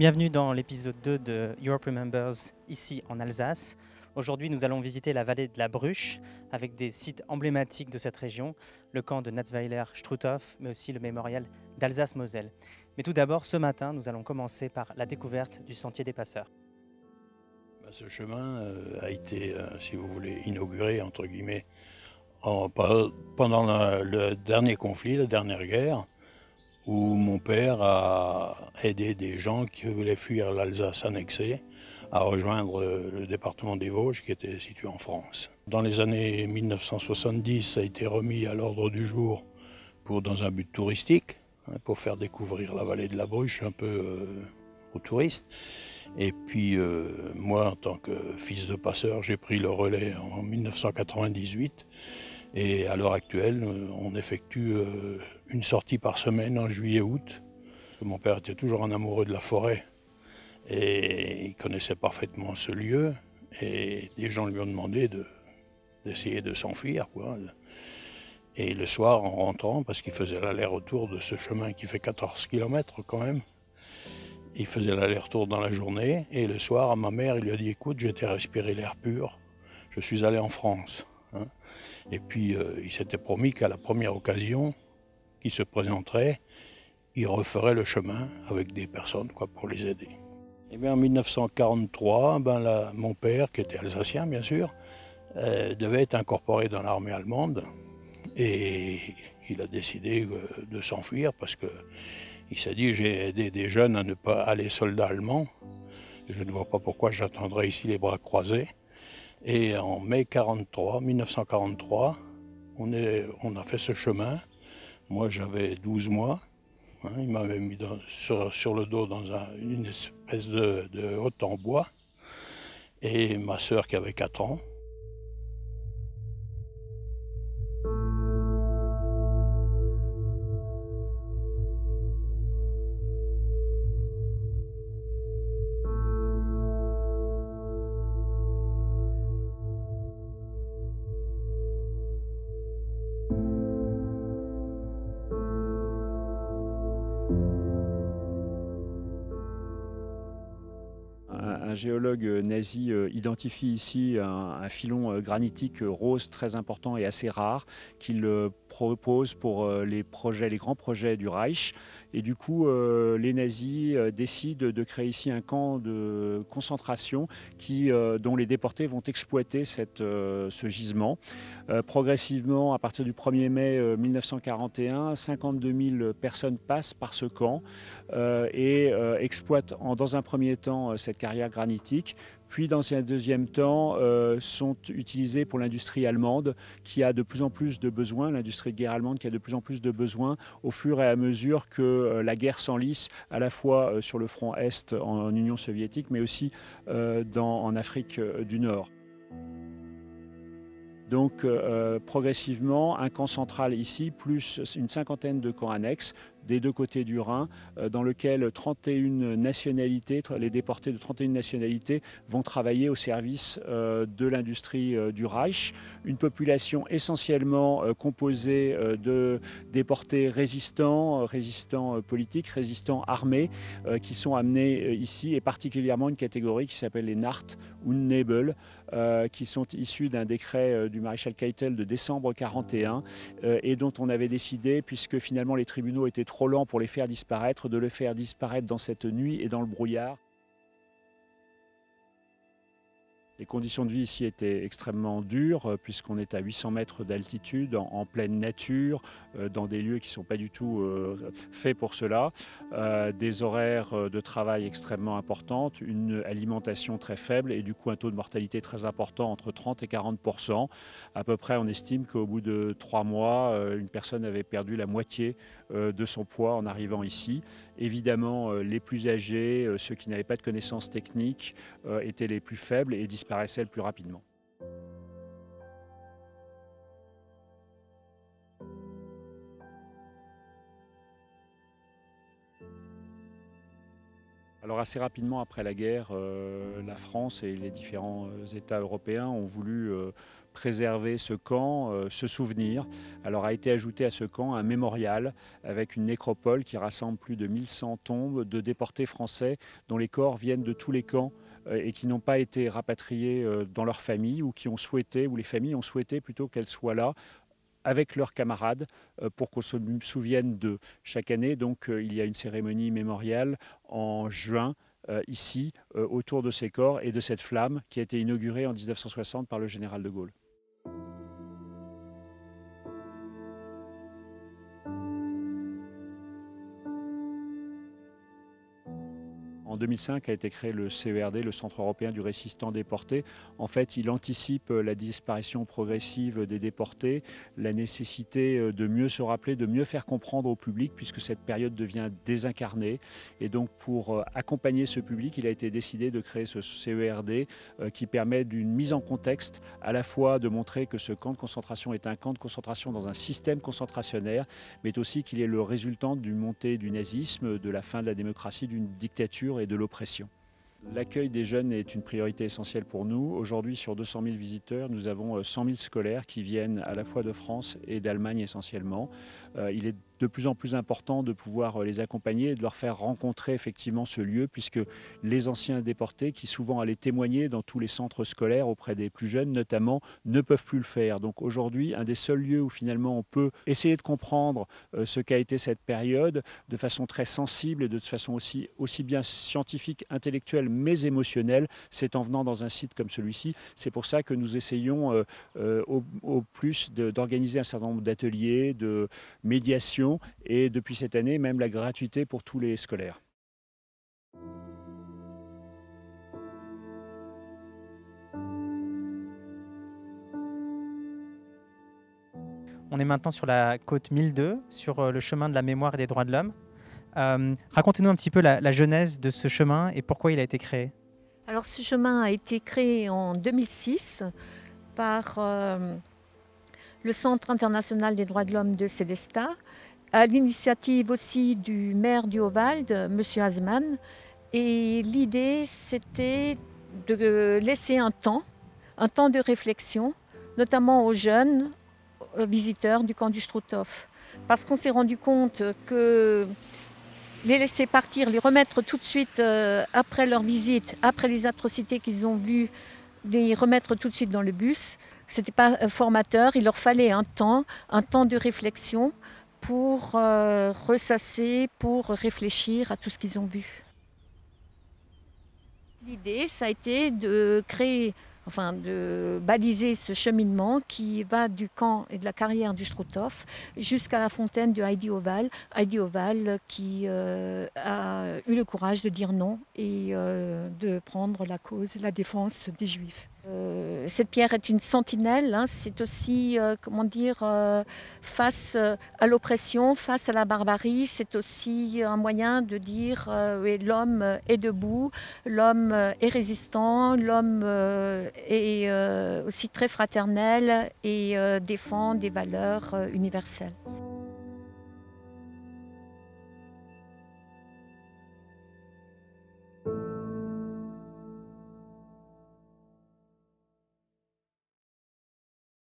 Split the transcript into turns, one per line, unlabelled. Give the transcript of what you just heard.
Bienvenue dans l'épisode 2 de Europe Remembers, ici en Alsace. Aujourd'hui, nous allons visiter la vallée de la Bruche avec des sites emblématiques de cette région, le camp de Natzweiler-Struthof, mais aussi le mémorial d'Alsace-Moselle. Mais tout d'abord, ce matin, nous allons commencer par la découverte du Sentier des Passeurs.
Ce chemin a été, si vous voulez, inauguré, entre guillemets, pendant le dernier conflit, la dernière guerre, où mon père a aidé des gens qui voulaient fuir l'Alsace annexée à rejoindre le département des Vosges qui était situé en France. Dans les années 1970, ça a été remis à l'ordre du jour dans un but touristique, pour faire découvrir la vallée de la Bruche un peu aux touristes. Et puis moi, en tant que fils de passeur, j'ai pris le relais en 1998. Et à l'heure actuelle, on effectue une sortie par semaine en juillet-août. Mon père était toujours un amoureux de la forêt et il connaissait parfaitement ce lieu. Et des gens lui ont demandé d'essayer de s'enfuir, quoi. Et le soir, en rentrant, parce qu'il faisait l'aller-retour de ce chemin qui fait 14 km quand même, il faisait l'aller-retour dans la journée. Et le soir, à ma mère, il lui a dit « Écoute, j'étais respirer l'air pur, je suis allé en France. » Et puis, il s'était promis qu'à la première occasion qui se présenterait, il referait le chemin avec des personnes pour les aider. Et bien, en 1943, mon père, qui était alsacien bien sûr, devait être incorporé dans l'armée allemande. Et il a décidé de s'enfuir parce qu'il s'est dit « J'ai aidé des jeunes à ne pas aller soldats allemands. Je ne vois pas pourquoi j'attendrai ici les bras croisés. » Et en mai 1943, on a fait ce chemin. Moi, j'avais 12 mois. Il m'avait mis sur le dos dans une espèce de hotte en bois. Et ma sœur qui avait 4 ans.
Un géologue nazi identifie ici un filon granitique rose très important et assez rare qu'il propose pour les grands projets du Reich. Et du coup, les nazis décident de créer ici un camp de concentration dont les déportés vont exploiter ce gisement. Progressivement, à partir du 1er mai 1941, 52 000 personnes passent par ce camp et exploitent dans un premier temps cette carrière granitique, puis dans un deuxième temps sont utilisés pour l'industrie allemande qui a de plus en plus de besoins, l'industrie de guerre allemande qui a de plus en plus de besoins au fur et à mesure que la guerre s'enlise à la fois sur le front Est en Union soviétique mais aussi en Afrique du Nord. Donc progressivement, un camp central ici, plus une cinquantaine de camps annexes des deux côtés du Rhin, dans lequel 31 nationalités, les déportés de 31 nationalités vont travailler au service de l'industrie du Reich. Une population essentiellement composée de déportés résistants politiques, résistants armés, qui sont amenés ici, et particulièrement une catégorie qui s'appelle les Nacht und Nebel, qui sont issus d'un décret du maréchal Keitel de décembre 1941 et dont on avait décidé, puisque finalement les tribunaux étaient trop lents pour les faire disparaître, de les faire disparaître dans cette nuit et dans le brouillard. Les conditions de vie ici étaient extrêmement dures puisqu'on est à 800 mètres d'altitude, en pleine nature, dans des lieux qui ne sont pas du tout faits pour cela. Des horaires de travail extrêmement importantes, une alimentation très faible et du coup un taux de mortalité très important, entre 30 et 40%. À peu près, on estime qu'au bout de 3 mois, une personne avait perdu la moitié de son poids en arrivant ici. Évidemment, les plus âgés, ceux qui n'avaient pas de connaissances techniques, étaient les plus faibles et disparaissaient le plus rapidement. Alors assez rapidement après la guerre, la France et les différents États européens ont voulu préserver ce camp, ce souvenir. Alors a été ajouté à ce camp un mémorial avec une nécropole qui rassemble plus de 1100 tombes de déportés français dont les corps viennent de tous les camps et qui n'ont pas été rapatriés dans leur famille ou qui ont souhaité, ou les familles ont souhaité plutôt qu'elles soient là avec leurs camarades pour qu'on se souvienne d'eux. Chaque année, donc, il y a une cérémonie mémoriale en juin, ici, autour de ces corps et de cette flamme qui a été inaugurée en 1960 par le général de Gaulle. En 2005 a été créé le CERD, le Centre européen du résistant déporté. En fait, il anticipe la disparition progressive des déportés, la nécessité de mieux se rappeler, de mieux faire comprendre au public, puisque cette période devient désincarnée. Et donc, pour accompagner ce public, il a été décidé de créer ce CERD qui permet d'une mise en contexte, à la fois de montrer que ce camp de concentration est un camp de concentration dans un système concentrationnaire, mais aussi qu'il est le résultant d'une montée du nazisme, de la fin de la démocratie, d'une dictature et de l'oppression. L'accueil des jeunes est une priorité essentielle pour nous. Aujourd'hui, sur 200 000 visiteurs, nous avons 100 000 scolaires qui viennent à la fois de France et d'Allemagne essentiellement. Il est de plus en plus important de pouvoir les accompagner et de leur faire rencontrer effectivement ce lieu, puisque les anciens déportés, qui souvent allaient témoigner dans tous les centres scolaires auprès des plus jeunes notamment, ne peuvent plus le faire. Donc aujourd'hui, un des seuls lieux où finalement on peut essayer de comprendre ce qu'a été cette période de façon très sensible et de façon aussi bien scientifique, intellectuelle, mais émotionnelle, c'est en venant dans un site comme celui-ci. C'est pour ça que nous essayons au plus d'organiser un certain nombre d'ateliers, de médiation, et depuis cette année, même la gratuité pour tous les scolaires.
On est maintenant sur la côte 1002, sur le chemin de la mémoire et des droits de l'homme. Racontez-nous un petit peu la genèse de ce chemin et pourquoi il a été créé.
Alors ce chemin a été créé en 2006 par le Centre international des droits de l'homme de Sélestat, à l'initiative aussi du maire du Haut-Vald, M. Hazman. Et l'idée, c'était de laisser un temps de réflexion, notamment aux jeunes visiteurs du camp du Struthof. Parce qu'on s'est rendu compte que les laisser partir, les remettre tout de suite après leur visite, après les atrocités qu'ils ont vues, les remettre tout de suite dans le bus, ce n'était pas formateur. Il leur fallait un temps de réflexion pour ressasser, pour réfléchir à tout ce qu'ils ont vu. L'idée, ça a été de créer, de baliser ce cheminement qui va du camp et de la carrière du Struthof jusqu'à la fontaine de Heidi Oval. Heidi Oval qui a eu le courage de dire non et de prendre la cause, la défense des Juifs. Cette pierre est une sentinelle, c'est aussi, face à l'oppression, face à la barbarie, c'est aussi un moyen de dire l'homme est debout, l'homme est résistant, l'homme est aussi très fraternel et défend des valeurs universelles.